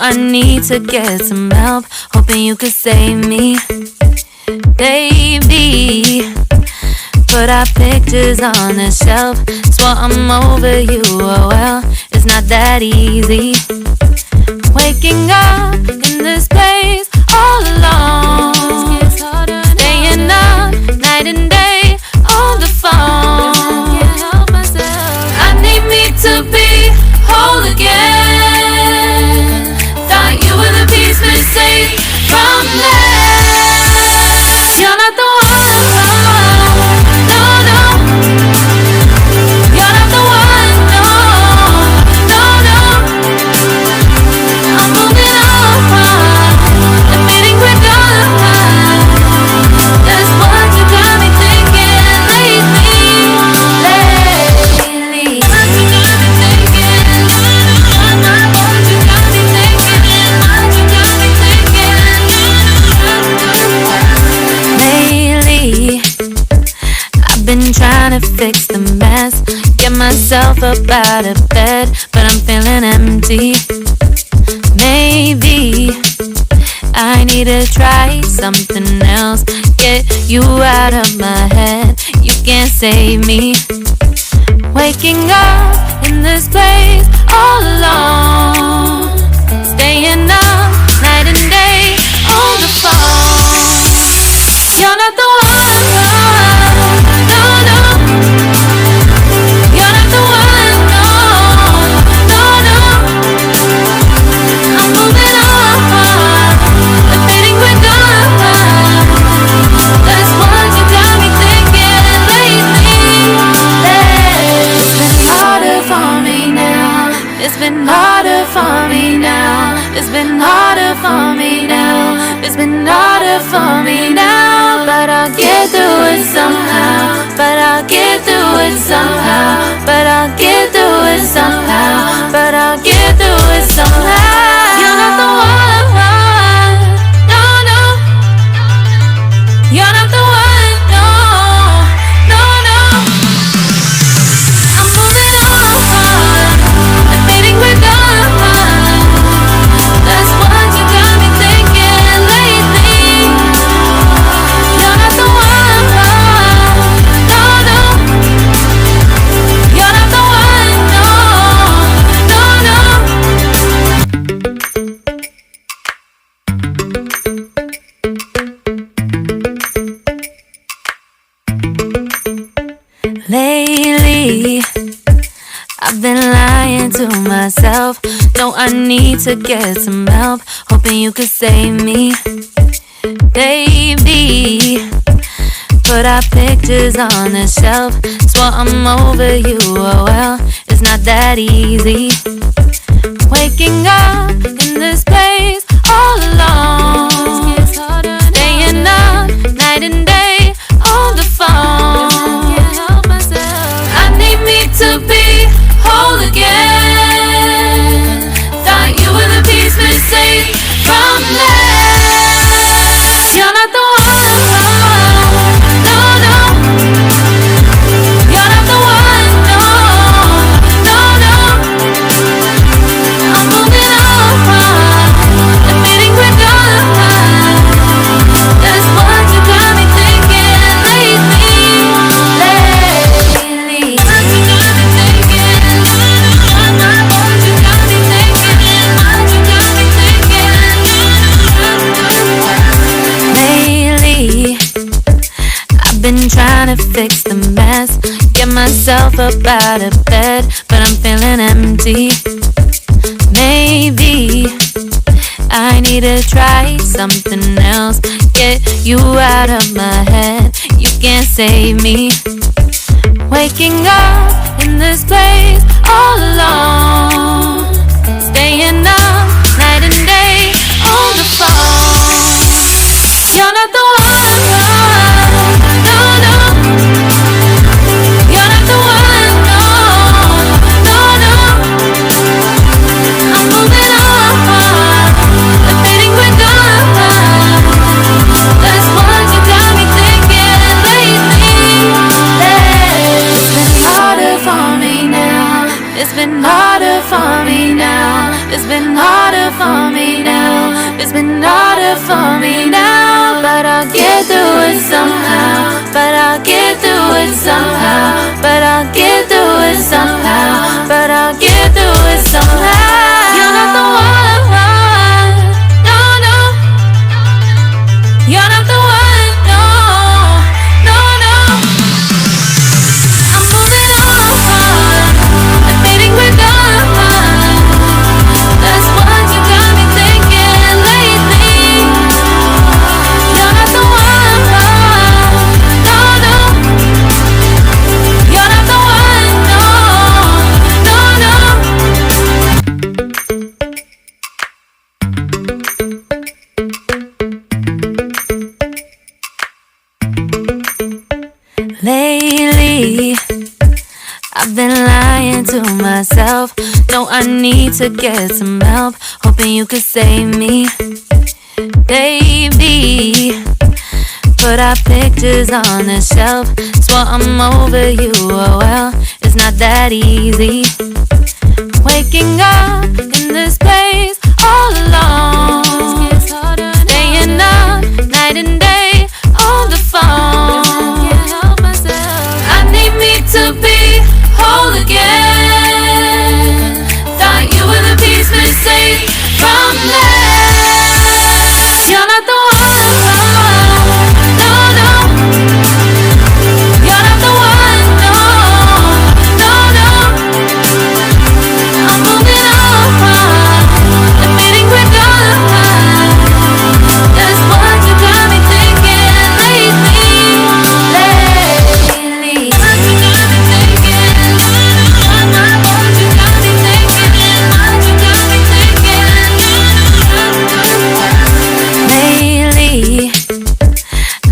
I need to get some help, hoping you could save me. Baby, put our pictures on the shelf. Swore I'm over you, oh well, it's not that easy. Waking up in this place all alone, staying up night and day on the phone. I need me to be whole again. Thought you were the piece missing from last. You're not the one, no, no. You're not the one, no, no, no. I'm moving on, admitting we're done. That's what you got me thinking lately. What you got me thinking? What you got me thinking? What you got me thinking? Lately, I've been trying to fix the mess, get myself up out of bed, but I'm feeling empty. Maybe I need to try something else, get you out of my head. You can't save me. Waking up in this place all alone, staying up night and day on the phone. You're not the one, no, no. You're not the one, no, no, no. I'm moving on, admitting we're done. That's what you got me thinking lately. It's been harder for me now. It's been harder for me now. It's been harder for me now. It's been harder for me now. But I'll get through it somehow. But I'll get through it somehow. But I'll get through it somehow. But I'll get through it somehow. You're not the one, no, no. You're not the one, no, no, no. I'm moving on, admitting we're done. That's what you got me thinking lately. You're not the one, no, no. You're not the one, no, no, no. Lately, I've been lying to myself. No, I need to get some help, hoping you could save me. Baby, put our pictures on the shelf. Swore I'm over you, oh well, it's not that easy. Waking up in this place all alone, staying up night and day on the phone. I need me to be whole again. Thought you were the piece missing from last. You're not the one, no, no. You're not the one, no, no, no. I'm moving on, admitting we're done. That's what you got me thinking lately. What you got me thinking? What you got me thinking? What you got me thinking? Lately, I've been trying to fix the mess, get myself up out of bed, but I'm feeling empty. Maybe I need to try something else, get you out of my head. You can't save me. Waking up in this place all alone, staying up night and day on the phone. You're not the one, no, no. You're not the one, no, no, no. I'm moving on, admitting we're done. That's what you got me thinking lately. It's been harder for me now. It's been harder for me now. It's been harder. harder for me now. It's been harder for me now, but I'll get through it somehow. But I'll get through it somehow. But I'll get through it somehow. But I'll get through it somehow. You're not the one, no, no. You're not the one, no, no, no. I'm moving on, admitting we're done. That's what you got me thinking lately. You're not the one, no, no. You're not the one, no, no, no. Lately, I've been lying to myself. No, I need to get some help. Hoping you could save me, baby. Put our pictures on the shelf. Swore I'm over you, oh well, it's not that easy. Waking up in this place all alone, staying up night and day on the phone. I need me to be whole again. Thought you were the piece missing from that. You're not the one, no, no. You're not the one, no, no, no. I'm moving on, admitting we're done. That's what you got me thinking lately.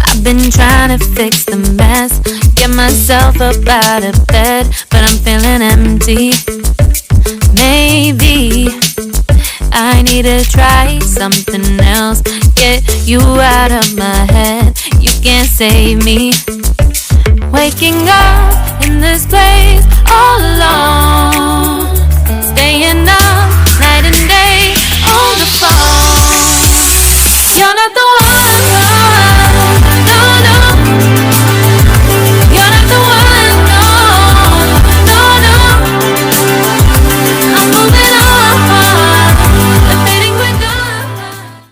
I've been trying to fix the mess, get myself up out of bed, but I'm feeling empty. Maybe I need to try something else, get you out of my head. You can't save me. Waking up in this place all alone,